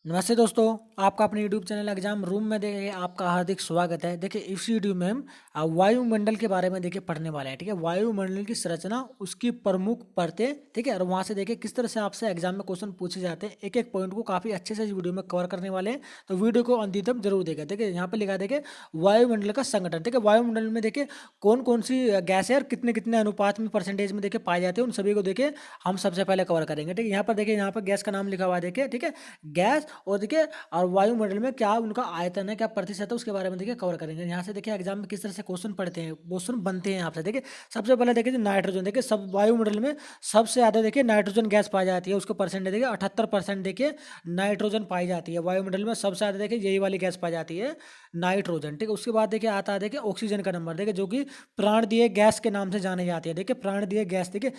नमस्ते दोस्तों, आपका अपने यूट्यूब चैनल एग्जाम रूम में देखिए आपका हार्दिक स्वागत है। देखिए इस वीडियो में हम वायुमंडल के बारे में देखिए पढ़ने वाले हैं। ठीक है, वायुमंडल की संरचना, उसकी प्रमुख परतें, ठीक है, और वहाँ से देखिए किस तरह से आपसे एग्जाम में क्वेश्चन पूछे जाते हैं। एक एक पॉइंट को काफ़ी अच्छे से इस वीडियो में कवर करने वाले हैं, तो वीडियो को अंत तक जरूर देखें। देखिए यहाँ पर लिखा है, देखिए वायुमंडल का संगठन। ठीक है, वायुमंडल में देखिए कौन कौन सी गैस है और कितने कितने अनुपात में परसेंटेज में देखिए पाए जाते हैं, उन सभी को देखिए हम सबसे पहले कवर करेंगे। ठीक है, यहाँ पर देखिए, यहाँ पर गैस का नाम लिखा हुआ है देखिए। ठीक है, गैस और देखिए और वायुमंडल में क्या उनका आयतन है, क्या प्रतिशत है, उसके बारे में देखिए कवर करेंगे। यहाँ से देखिए एग्जाम में किस तरह से क्वेश्चन पढ़ते हैं, क्वेश्चन बनते हैं आपसे। देखिए सबसे पहले देखिए नाइट्रोजन, देखिए सब वायुमंडल में सबसे ज़्यादा देखिए नाइट्रोजन गैस पाई जाती है। उसको परसेंटेज देखिए 78% देखिए नाइट्रोजन पाई जाती है वायुमंडल में। सबसे ज़्यादा देखिए यही वाली गैस पाई जाती है, नाइट्रोजन। ठीक है, उसके बाद देखिए आता है देखिए ऑक्सीजन का नंबर, देखिए जो कि प्राणदीय गैस के नाम से जानी जाती है। देखिए प्राणदीय गैस, देखिए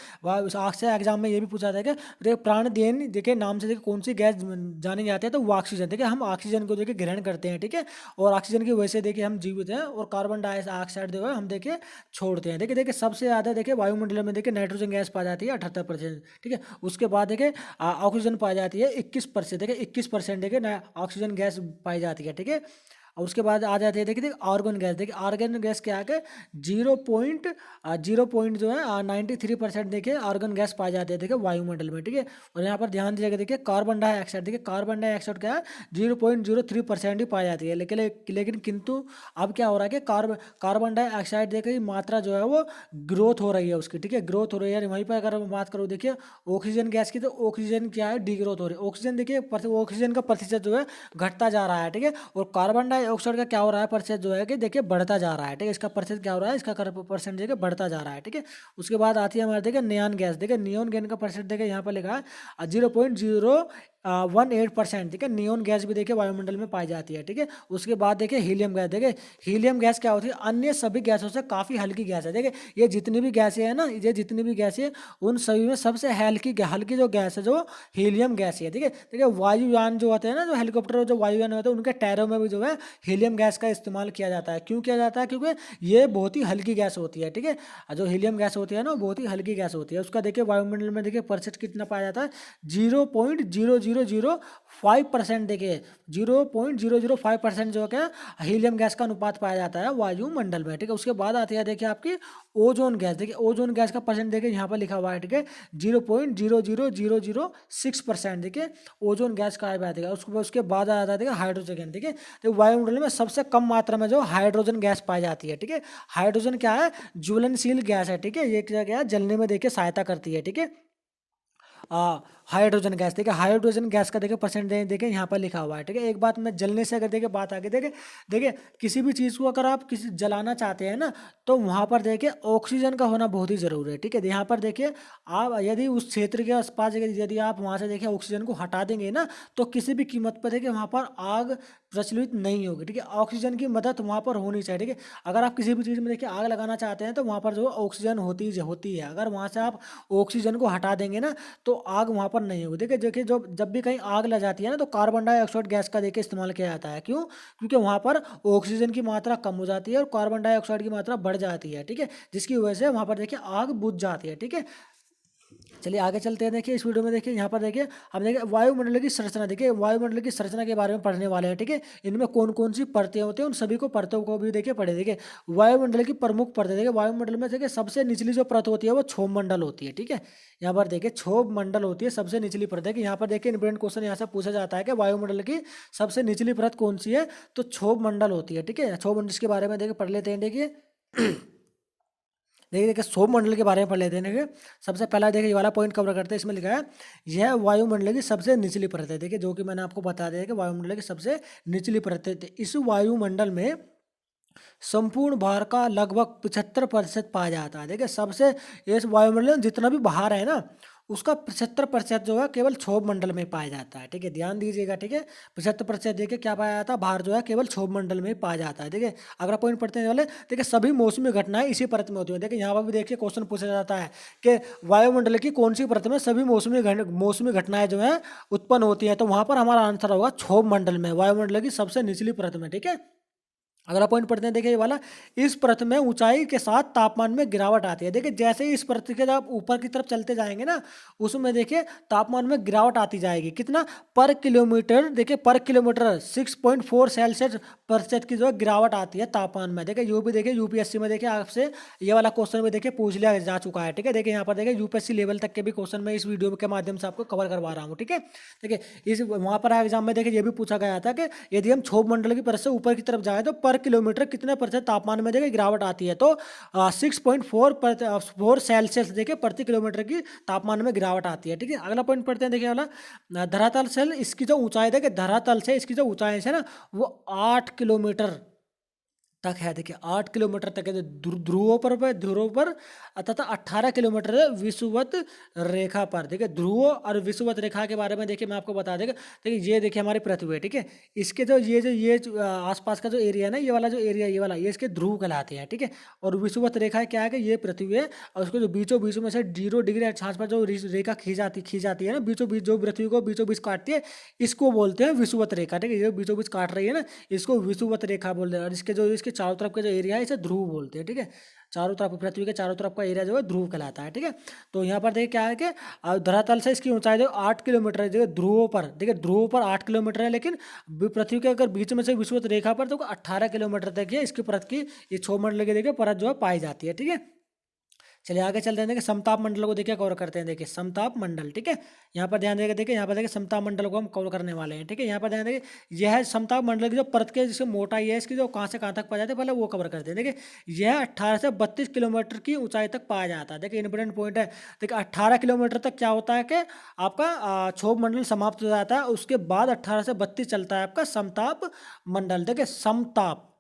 आपसे एग्जाम में ये भी पूछा था कि देखिए प्राणदीय देखिए नाम से देखिए कौन सी गैस जानी जाती है, तो वो ऑक्सीजन। देखिए हम ऑक्सीजन को देखिए ग्रहण करते हैं। ठीक है, और ऑक्सीजन की वजह से देखिए हम जीवित हैं, और कार्बन डाइऑक्साइड जो है हम देखिए छोड़ते हैं। देखिए देखिए सबसे ज़्यादा देखिए वायुमंडल में देखिए नाइट्रोजन गैस पाई जाती है 78%। ठीक है, उसके बाद देखिए ऑक्सीजन पाई जाती है 21%। देखिए 21% देखिए ऑक्सीजन गैस पाई जाती है। ठीक है, और उसके बाद आ जाती है देखिए देखिए आर्गन गैस। देखिए आर्गन गैस क्या है, 0.0 जो है 93% देखिए आर्गन गैस पाई जाती है देखिए वायुमंडल में। ठीक है, और यहाँ पर ध्यान दीजिएगा, देखिए कार्बन डाइऑक्साइड, देखिए कार्बन डाइऑक्साइड क्या है 0.03% ही पाई जाती है। लेकिन किंतु अब क्या हो रहा है कि कार्बन डाइऑक्साइड देखिए मात्रा जो है वो ग्रोथ हो रही है उसकी। ठीक है, ग्रोथ हो रही है। वहीं पर अगर मैं बात करूँ देखिए ऑक्सीजन गैस की, तो ऑक्सीजन क्या है, डिग्रोथ हो रही है। ऑक्सीजन देखिए ऑक्सीजन का प्रतिशत जो है घटता जा रहा है। ठीक है, और कार्बन डाइऑक्साइड का क्या हो रहा है, प्रतिशत जो है कि देखिए बढ़ता जा रहा है। ठीक है, इसका प्रतिशत क्या हो रहा है, इसका परसेंट देखिए बढ़ता जा रहा है। ठीक है, उसके बाद आती है हमारे देखिए नियॉन गैस। देखिए नियॉन गैस का परसेंट देखिए यहाँ पर लिखा है 0.018%। ठीक है, नियॉन गैस भी देखिए वायुमंडल में पाई जाती है। ठीक है, उसके बाद देखिए हीलियम गैस। देखिए हीलियम गैस क्या होती है, अन्य सभी गैसों से काफ़ी हल्की गैस है। देखिए ये जितनी भी गैसें हैं ना, ये जितनी भी गैसें, उन सभी में सबसे हल्की हल्की जो गैस है, जो हीलियम गैस है। ठीक है, देखिए वायुयान जो होते हैं ना, जो हेलीकॉप्टर जो वायुयान होते हैं, उनके टायरों में भी जो है हीलियम गैस का इस्तेमाल किया जाता है। क्यों किया जाता है, क्योंकि ये बहुत ही हल्की गैस होती है। ठीक है, जो हीलियम गैस होती है ना, बहुत ही हल्की गैस होती है। उसका देखिए वायुमंडल में देखिए प्रतिशत कितना पाया जाता है, 0.0005%। देखिए 0.005% जो क्या हीलियम गैस का अनुपात पाया जाता है वायुमंडल में। ठीक है, उसके बाद आती है देखिए आपकी ओजोन गैस। देखिए ओजोन गैस का परसेंट देखिए यहाँ पर लिखा हुआ है। ठीक है, 0.00006%। देखिए ओजोन गैस का आया है। उसके बाद आ जाता है देखिए हाइड्रोजन। ठीक है, तो वायुमंडल में सबसे कम मात्रा में जो हाइड्रोजन गैस पाई जाती है। ठीक है, हाइड्रोजन क्या है, ज्वलनशील गैस है। ठीक है, ये क्या है, जलने में देखिए सहायता करती है। ठीक है, हाइड्रोजन गैस। देखिए हाइड्रोजन गैस का देखिए परसेंटेज देखिए यहाँ पर लिखा हुआ है। ठीक है, एक बात में जलने से अगर देखिए बात आगे देखिए देखिए किसी भी चीज़ को अगर आप किसी जलाना चाहते हैं ना, तो वहाँ पर देखिए ऑक्सीजन का होना बहुत ही ज़रूरी है। ठीक है, यहाँ पर देखिए आप यदि उस क्षेत्र के आसपास यदि आप वहाँ से देखिए ऑक्सीजन को हटा देंगे ना, तो किसी भी कीमत पर देखिए वहाँ पर आग प्रचलित नहीं होगी। ठीक है, ऑक्सीजन की मदद वहाँ पर होनी चाहिए। ठीक है, अगर आप किसी भी चीज़ में देखिए आग लगाना चाहते हैं, तो वहाँ पर जो ऑक्सीजन होती है। अगर वहाँ से आप ऑक्सीजन को हटा देंगे ना, तो आग वहाँ पर नहीं होगी। देखिए देखिए जो जब भी कहीं आग लग जाती है ना, तो कार्बन डाइऑक्साइड गैस का देखिए इस्तेमाल किया जाता है। क्यों, क्योंकि वहाँ पर ऑक्सीजन की मात्रा कम हो जाती है और कार्बन डाइऑक्साइड की मात्रा बढ़ जाती है। ठीक है, जिसकी वजह से वहाँ पर देखिए आग बुझ जाती है। ठीक है, चलिए आगे चलते हैं। देखिए इस वीडियो में देखिए यहाँ पर देखिए हम देखिए वायुमंडल की संरचना। देखिए वायुमंडल की संरचना के बारे में पढ़ने वाले हैं। ठीक है, इनमें कौन कौन सी परतें होती हैं, उन सभी को परतों को भी देखिए पढ़े। देखिए वायुमंडल की प्रमुख परतें। देखिए वायुमंडल में देखिए सबसे निचली जो परत होती है वो क्षोभ मंडल होती है। ठीक है, यहाँ पर देखिए क्षोभ मंडल होती है सबसे निचली परत है। कि यहाँ पर देखिए इंपॉर्टेंट क्वेश्चन यहाँ से पूछा जाता है कि वायुमंडल की सबसे निचली परत कौन सी है, तो क्षोभ मंडल होती है। ठीक है, क्षोभ मंडल के बारे में देखिए पढ़ लेते हैं। देखिए देखिए देखिए सौर मंडल के बारे में पढ़ लेते हैं। देखिए सबसे पहला देखिए ये वाला पॉइंट कवर करते हैं। इसमें लिखा है यह वायुमंडल की सबसे निचली परत है। देखिए जो कि मैंने आपको बता दिया कि वायुमंडल की सबसे निचली परत है। इस वायुमंडल में संपूर्ण भार का लगभग 75% पाया जाता है। देखिए सबसे इस वायुमंडल में जितना भी भार है ना, उसका 75% जो है केवल क्षोभ मंडल में पाया जाता है। ठीक है, ध्यान दीजिएगा। ठीक है, 75% देखिए क्या पाया जाता है, भार जो है केवल क्षोभ मंडल में पाया जाता है। देखिए अगला पॉइंट पढ़ते हैं वाले। देखिए सभी मौसमी घटनाएं इसी परत में होती हैं। देखिए यहाँ पर भी देखिए क्वेश्चन पूछा जाता है कि वायुमंडल की कौन सी परत में सभी मौसमी घटनाएं जो है उत्पन्न होती है, तो वहां पर हमारा आंसर होगा क्षोभ मंडल में, वायुमंडल की सबसे निचली परत में। ठीक है, अगला पॉइंट पढ़ते हैं, देखिए ये वाला, इस परत में ऊंचाई के साथ तापमान में गिरावट आती है। देखिए जैसे ही इस परत के जब ऊपर की तरफ चलते जाएंगे ना, उसमें देखिए तापमान में गिरावट आती जाएगी। कितना? पर किलोमीटर, देखिए पर किलोमीटर 6.4 सेल्सियस प्रतिशत की जो है गिरावट आती है तापमान में। देखिए यू भी देखिए यूपीएससी में देखिए आपसे ये वाला क्वेश्चन भी देखिए पूछ लिया जा चुका है। ठीक है, देखिए यहाँ पर देखिए यूपीएससी लेवल तक के भी क्वेश्चन मैं इस वीडियो के माध्यम से आपको कवर करवा रहा हूँ। ठीक है, देखिए इस वहाँ पर एग्जाम में देखिए ये भी पूछा गया था कि यदि हम क्षोभ मंडल की परत से ऊपर की तरफ जाए तो पर किलोमीटर कितने प्रतिशत तापमान में देखिए गिरावट आती है। तो 6.4 सेल्सियस देखिए प्रति किलोमीटर की तापमान में गिरावट आती है। ठीक है, अगला पॉइंट पढ़ते हैं, देखिए वाला, धरातल से इसकी जो ऊंचाई देखिए, धरातल से इसकी जो ऊंचाई है ना वो 8 किलोमीटर तक है। देखिए 8 किलोमीटर तक है ध्रुवों पर तथा 18 किलोमीटर है विषुवत रेखा पर। देखिए ध्रुव और विषुवत रेखा के बारे में देखिए मैं आपको बता देगा। देखिए ये देखिए हमारी पृथ्वी है। ठीक है, इसके जो आसपास का जो एरिया है ना, ये वाला जो एरिया, ये वाला, ये इसके ध्रुव कहलाते हैं। ठीक है, और विषुवत रेखा क्या है कि ये पृथ्वी है और उसको जो बीचों बीचों में से 0 डिग्री अक्षांश पर जो रेखा खींच जाती है ना, बीचों बीच जो पृथ्वी को बीचों बीच काटती है, इसको बोलते हैं विषुवत रेखा। ठीक है, ये बीचों बीच काट रही है ना, इसको विषुवत रेखा बोलते हैं। और इसके चारों तरफ का जो एरिया है इसे ध्रुव बोलते हैं। ठीक है, चारों तरफ पृथ्वी के चारों तरफ का एरिया जो है ध्रुव कहलाता है। ठीक है, तो यहाँ पर देखिए क्या है कि धरातल से इसकी ऊंचाई जो 8 किलोमीटर है। देखिए ध्रुवों पर, देखिए ध्रुवों पर 8 किलोमीटर है, लेकिन पृथ्वी के अगर बीच में से विषुवत रेखा पर तो 18 किलोमीटर तक है इसकी परत की, ये क्षोभमंडल की देखिए परत जो है पाई जाती है। ठीक है, चलिए आगे चलते हैं, देखिए समताप मंडल को देखिए कवर करते हैं। देखिए समताप मंडल, ठीक है, यहाँ पर ध्यान देगा, देखिए यहाँ पर देखिए समताप मंडल को हम कवर करने वाले हैं। ठीक है, यहाँ पर ध्यान देखिए यह है समताप मंडल की जो परत के जिसकी मोटाई है इसकी जो कहाँ से कहाँ तक पाया जाता है, पहले वो कवर करते हैं। देखिए यह 18 से 32 किलोमीटर की ऊंचाई तक पाया जाता है। देखिए इंपॉर्टेंट पॉइंट है, देखिए 18 किलोमीटर तक क्या होता है कि आपका क्षोभ मंडल समाप्त हो जाता है, उसके बाद 18 से 32 चलता है आपका समताप मंडल। देखिए समताप,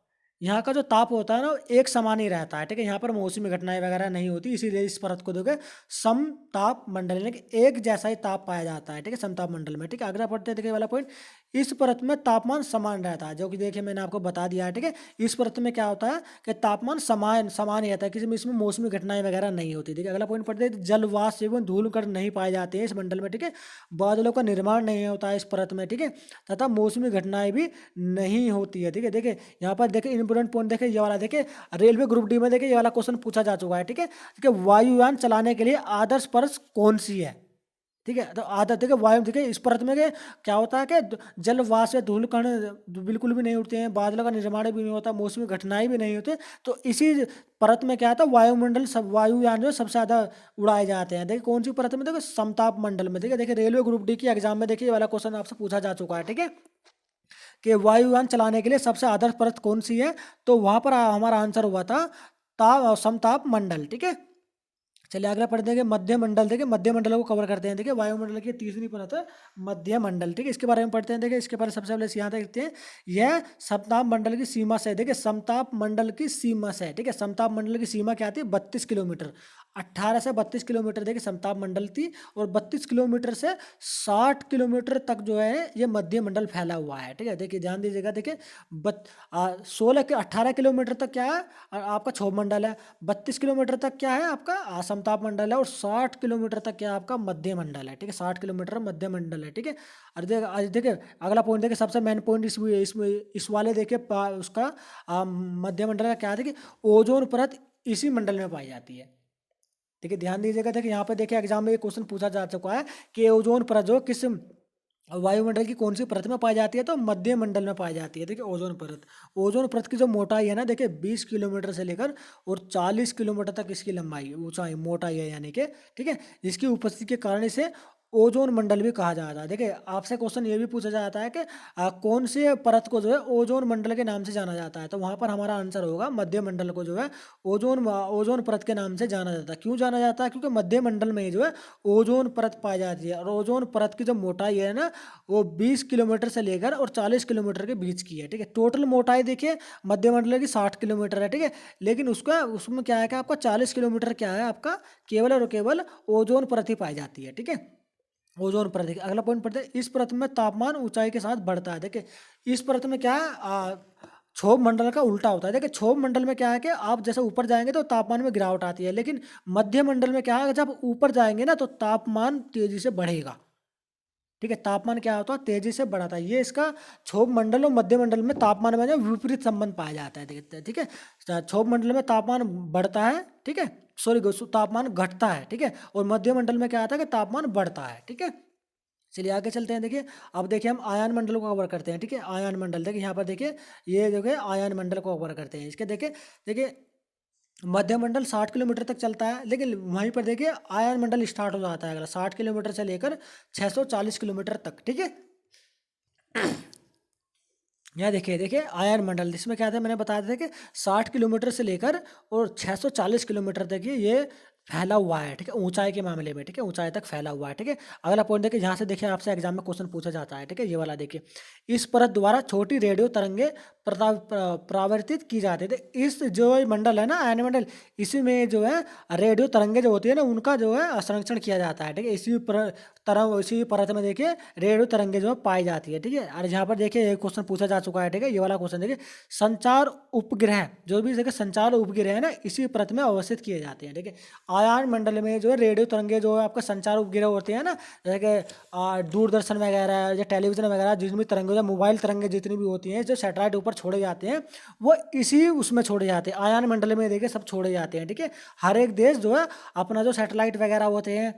यहाँ का जो ताप होता है ना एक समान ही रहता है। ठीक है, यहाँ पर मौसमी घटनाएं वगैरह नहीं होती, इसीलिए इस परत को देखो समताप मंडल, यानी कि एक जैसा ही ताप पाया जाता है। ठीक है, समताप मंडल में। ठीक है, अगला पढ़ते हैं, देखिए वाला पॉइंट, इस परत में तापमान समान रहता है, जो कि देखिए मैंने आपको बता दिया है। ठीक है, इस परत में क्या होता है कि तापमान समान समान ही रहता है, किसी में इसमें मौसमी घटनाएं वगैरह नहीं होती। ठीक है, अगला पॉइंट पढ़ते हैं, जलवाष्प एवं धूल कण नहीं पाए जाते हैं इस मंडल में। ठीक है, बादलों का निर्माण नहीं होता है इस परत में। ठीक है, तथा मौसमी घटनाएं भी नहीं होती है। ठीक है, देखिए यहाँ पर देखिए इंपोर्टेंट पॉइंट देखिए ये वाला, देखिए रेलवे ग्रुप डी में देखिए ये वाला क्वेश्चन पूछा जा चुका है। ठीक है, देखिए वायुयान चलाने के लिए आदर्श परत कौन सी है? ठीक है, तो आदत देखिए वायु, देखिए इस परत में क्या होता है कि जल वाष्प या धूल कण बिल्कुल भी नहीं उड़ते हैं, बादलों का निर्माण भी नहीं होता, मौसमी घटनाएं भी नहीं होती। तो इसी परत में क्या था, वायुमंडल सब वायुयान जो सबसे ज्यादा उड़ाए जाते हैं। देखिए कौन सी परत में? देखिए समताप मंडल में। देखिए देखिए रेलवे ग्रुप डी की एग्जाम में देखिए ये वाला क्वेश्चन आपसे पूछा जा चुका है। ठीक है, कि वायुयान चलाने के लिए सबसे आदर्श परत कौन सी है, तो वहां पर हमारा आंसर हुआ था समताप मंडल। ठीक है, चलिए अगला पढ़ देंगे मध्य मंडल। देखिए मध्य मंडल को कवर करते हैं। देखिए वायुमंडल की तीसरी परत है मध्य मंडल। ठीक है, इसके बारे में पढ़ते हैं। देखिए इसके बारे में सबसे पहले यहाँ तक देखते हैं, यह समताप मंडल की सीमा से, देखिए समताप मंडल की सीमा से, ठीक है, समताप मंडल की सीमा क्या आती है? 32 किलोमीटर। 18 से 32 किलोमीटर देखिए समताप मंडल थी, और 32 किलोमीटर से 60 किलोमीटर तक जो है ये मध्य मंडल फैला हुआ है। ठीक है, देखिए ध्यान दीजिएगा, देखिए 18 किलोमीटर तक क्या है आपका क्षोभ मंडल है, 32 किलोमीटर तक क्या है आपका समताप मंडल है, और 60 किलोमीटर तक क्या है आपका मध्य मंडल है। ठीक है, 60 किलोमीटर मध्य मंडल है। ठीक है, और देखिए अगला पॉइंट देखिए, सबसे मेन पॉइंट इस वाले देखिए उसका मध्य मंडल का क्या है कि ओजोन परत इसी मंडल में पाई जाती है। ठीक है, ध्यान दीजिएगा, देखिए यहाँ पे देखिए एग्जाम में एक क्वेश्चन पूछा जा चुका है कि ओजोन परत जो किस वायुमंडल की कौन सी परत में पाई जाती है, तो मध्य मंडल में पाई जाती है। देखिए ओजोन परत की जो मोटाई है ना, देखिए 20 किलोमीटर से लेकर और 40 किलोमीटर तक इसकी लंबाई ऊंचाई मोटाई है, यानी कि ठीक है, जिसकी उपस्थिति के कारण इसे ओजोन मंडल भी कहा जाता है। देखिए आपसे क्वेश्चन ये भी पूछा जाता है कि कौन से परत को जो है ओजोन मंडल के नाम से जाना जाता है, तो वहां पर हमारा आंसर होगा मध्य मंडल को जो है ओजोन परत के नाम से जाना जाता है। क्यों जाना जाता है? क्योंकि मध्य मंडल में जो है ओजोन परत पाई जाती है, और ओजोन परत की जो मोटाई है ना वो 20 किलोमीटर से लेकर और 40 किलोमीटर के बीच की है। ठीक है, टोटल मोटाई देखिए मध्य मंडल की 60 किलोमीटर है। ठीक है, लेकिन उसमें क्या है कि आपका 40 किलोमीटर क्या है आपका केवल और केवल ओजोन परत ही पाई जाती है। ठीक है, ओजोन परत। देखिए अगला पॉइंट पढ़ते हैं, इस परत में तापमान ऊंचाई के साथ बढ़ता है। देखिए इस परत में क्या है क्षोभ मंडल का उल्टा होता है। देखिए क्षोभ मंडल में क्या है कि आप जैसे ऊपर जाएंगे तो तापमान में गिरावट आती है, लेकिन मध्य मंडल में क्या है, जब ऊपर जाएंगे ना तो तापमान तेजी से बढ़ेगा। ठीक है। तापमान क्या होता है, तेजी से बढ़ता है। ये इसका क्षोभ मंडल और मध्य मंडल में तापमान में जो विपरीत संबंध पाया जाता है, देखते हैं, ठीक है। क्षोभ मंडल में तापमान बढ़ता है, ठीक है, सॉरी, तापमान घटता है, ठीक है, और मध्य मंडल में क्या आता है कि तापमान बढ़ता है, ठीक है। चलिए आगे चलते हैं। देखिए अब देखिए हम आयन मंडल को कवर करते हैं, ठीक है। आयन मंडल देखिए यहाँ पर देखिए, ये जो है आयन मंडल को कवर करते हैं। इसके देखिए देखिए मध्य मंडल 60 किलोमीटर तक चलता है, लेकिन वहीं पर देखिए आयन मंडल स्टार्ट हो जाता है अगला 60 किलोमीटर से लेकर 640 किलोमीटर तक, ठीक है। यहाँ देखिए देखिए आयन मंडल, इसमें क्या था मैंने बताया था कि 60 किलोमीटर से लेकर और 640 किलोमीटर तक ये फैला हुआ है, ठीक है, ऊंचाई के मामले में, ठीक है, ऊंचाई तक फैला हुआ है, ठीक है। अगला पॉइंट देखिए, जहाँ से देखिए आपसे एग्जाम में क्वेश्चन पूछा जाता है, ठीक है, ये वाला देखिए, इस परत द्वारा छोटी रेडियो तरंगे परावर्तित की जाती है। इस जो ये मंडल है ना, आयन मंडल, इसी में जो है रेडियो तरंगे जो होती है ना, उनका जो है संरक्षण किया जाता है, ठीक है। इसी परत में देखिए रेडियो तरंगे जो है पाई जाती है, ठीक है। और यहाँ पर देखिए एक क्वेश्चन पूछा जा चुका है, ठीक है, ये वाला क्वेश्चन देखिए, संचार उपग्रह जो भी देखिए संचार उपग्रह है ना, इसी परत में अवस्थित किए जाते हैं, ठीक है। आयन मंडल में जो है रेडियो तरंगे जो है आपका संचार उपग्रह होते हैं ना, जैसे कि दूरदर्शन वगैरह या टेलीविजन वगैरह जितनी भी तरंगे, मोबाइल तरंगे जितनी भी होती हैं, जो सैटेलाइट ऊपर छोड़े जाते हैं, वो इसी उसमें छोड़े जाते हैं, आयन मंडल में देखिए सब छोड़े जाते हैं, ठीक है। हर एक देश जो है अपना जो सैटेलाइट वगैरह होते हैं,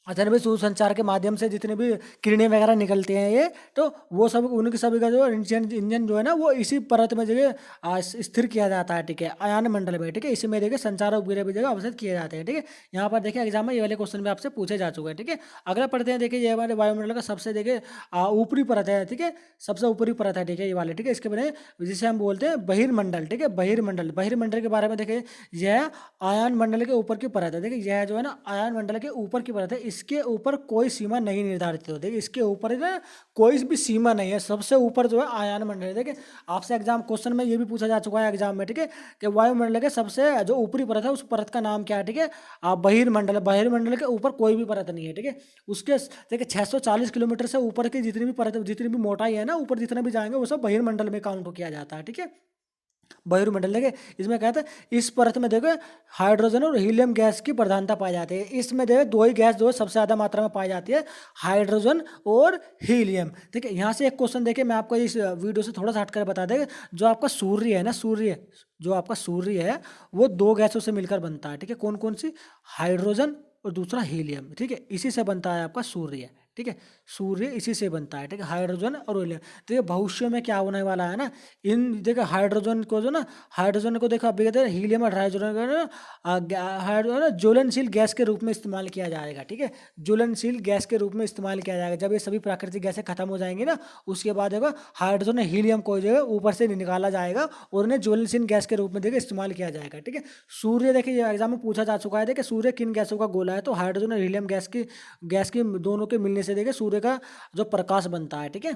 अचानक दूरसंचार के माध्यम से जितने भी किरणें वगैरह निकलते हैं ये, तो वो सब उनकी सभी का जो इंजन जो है ना, वो इसी परत में जगह स्थिर किया जाता है, ठीक है, आयन मंडल में, ठीक है। इसी में देखिए संचार उपग्रह भी जगह अवस्थित किए जाते हैं, ठीक है। यहाँ पर देखिए एग्जाम में ये वाले क्वेश्चन भी आपसे पूछे जा चुके हैं, ठीक है। अगला पढ़ते हैं, देखिए ये हमारे वायुमंडल का सबसे देखिए ऊपरी परत है, ठीक है, सबसे ऊपरी परत है, ठीक है, ये वाले, ठीक है। इसके बारे में जिसे हम बोलते हैं बहिर्मंडल, ठीक है, बहिर्मंडल। बहिर्मंडल के बारे में देखिए, यह आयन मंडल के ऊपर की परत है, देखिए यह जो है ना आयन मंडल के ऊपर की परत है, इसके ऊपर कोई सीमा नहीं निर्धारित होती, इसके ऊपर ना कोई भी सीमा नहीं है, सबसे ऊपर जो है आयन मंडल है। देखिए आपसे एग्जाम क्वेश्चन में ये भी पूछा जा चुका है एग्जाम में, ठीक है, कि वायुमंडल के सबसे जो ऊपरी परत है उस परत का नाम क्या है, ठीक है, बहिर्मंडल। बहिर्मंडल के ऊपर कोई भी परत नहीं है, ठीक है। उसके देखिए 640 किलोमीटर से ऊपर की जितनी भी परत, जितनी भी मोटाई है ना, ऊपर जितना भी जाएंगे वो सब बहिर्मंडल में काउंट किया जाता है, ठीक है। वायुमंडल देखिए, इसमें कहते हैं इस परत में देखो हाइड्रोजन और हीलियम गैस की प्रधानता पाई जाती है। इसमें देखो दो ही गैस जो है सबसे ज्यादा मात्रा में पाई जाती है, हाइड्रोजन और हीलियम, ठीक है। यहाँ से एक क्वेश्चन देखिए, मैं आपको इस वीडियो से थोड़ा सा हटकर बता दें, जो आपका सूर्य है ना, सूर्य जो आपका सूर्य है वो दो गैसों से मिलकर बनता है, ठीक है। कौन कौन सी? हाइड्रोजन और दूसरा हीलियम, ठीक है, इसी से बनता है आपका सूर्य, ठीक है। सूर्य इसी से बनता है, ठीक है, हाइड्रोजन और हीलियम। तो ये भविष्य में क्या होने वाला है ना, इन देखो हाइड्रोजन को जो ना, हाइड्रोजन को देखो अभी कहते हैं हीलियम और हाइड्रोजन को हाइड्रोजन ज्वलनशील गैस के रूप में इस्तेमाल किया जाएगा, ठीक है, ज्वलनशील गैस के रूप में इस्तेमाल किया जाएगा। जब ये सभी प्राकृतिक गैसें खत्म हो जाएंगी ना, उसके बाद देखो हाइड्रोजन हीलियम को जो है ऊपर से निकाला जाएगा और उन्हें ज्वलनशील गैस के रूप में देखिए इस्तेमाल किया जाएगा, ठीक है। सूर्य देखिए एग्जाम में पूछा जा चुका है, देखिए सूर्य किन गैसों का गोला है, तो हाइड्रोजन और हीलियम गैस की दोनों के मिलने से देखिए सूर्य का जो प्रकाश बनता है, ठीक है।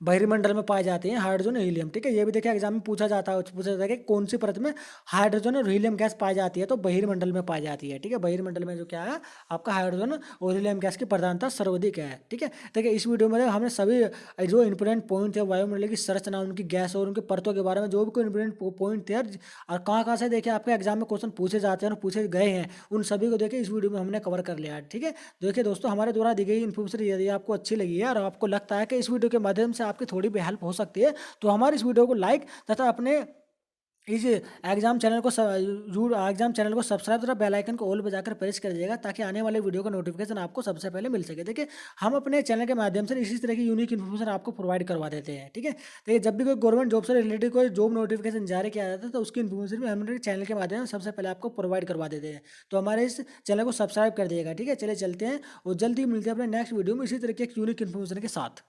बहिर्मंडल में पाए जाते हैं हाइड्रोजन और हीलियम, ठीक है। ये भी देखिए एग्जाम में पूछा जाता है कि कौन सी परत में हाइड्रोजन और हीलियम गैस पाई जाती है, तो बहिर्मंडल में पाई जाती है, ठीक है। बहिर्मंडल में जो क्या है आपका हाइड्रोजन और हीलियम गैस की प्रधानता सर्वाधिक है, ठीक है। देखिए इस वीडियो में हमने सभी जो इंपोर्टेंट पॉइंट थे वायुमंडल की संरचना, उनकी गैस और उनकी परतों के बारे में जो भी कोई इंपोर्टेंट पॉइंट थे और कहाँ से देखिए आपके एग्जाम में क्वेश्चन पूछे जाते हैं और पूछे गए हैं, उन सभी को देखिए इस वीडियो में हमने कवर कर लिया है, ठीक है। देखिए दोस्तों, हमारे द्वारा दी गई इन्फॉर्मेशन यदि आपको अच्छी लगी है और आपको लगता है कि इस वीडियो के माध्यम से आपकी थोड़ी भी हेल्प हो सकती है, तो हमारे इस वीडियो को लाइक तथा अपने इस एग्जाम चैनल को सब्सक्राइब तथा बेल आइकन को ऑल बजाकर प्रेस कर दीजिएगा, ताकि आने वाले वीडियो का नोटिफिकेशन आपको सबसे पहले मिल सके। देखिए हम अपने चैनल के माध्यम से इसी तरह की यूनिक इन्फॉर्मेशन आपको प्रोवाइड करवा देते हैं, ठीक है। देखिए जब भी कोई गवर्नमेंट जॉब से रिलेटेड कोई जॉब नोटिफिकेशन जारी किया जाता है, तो उसकी इन्फॉर्मेशन भी हमारे चैनल के माध्यम से सबसे पहले आपको प्रोवाइड करवा देते हैं। तो हमारे इस चैनल को सब्सक्राइब कर दिएगा, ठीक है। चलिए चलते हैं और जल्दी मिलते हैं अपने नेक्स्ट वीडियो में इसी तरह की एक यूनिक इन्फॉर्मेशन के साथ।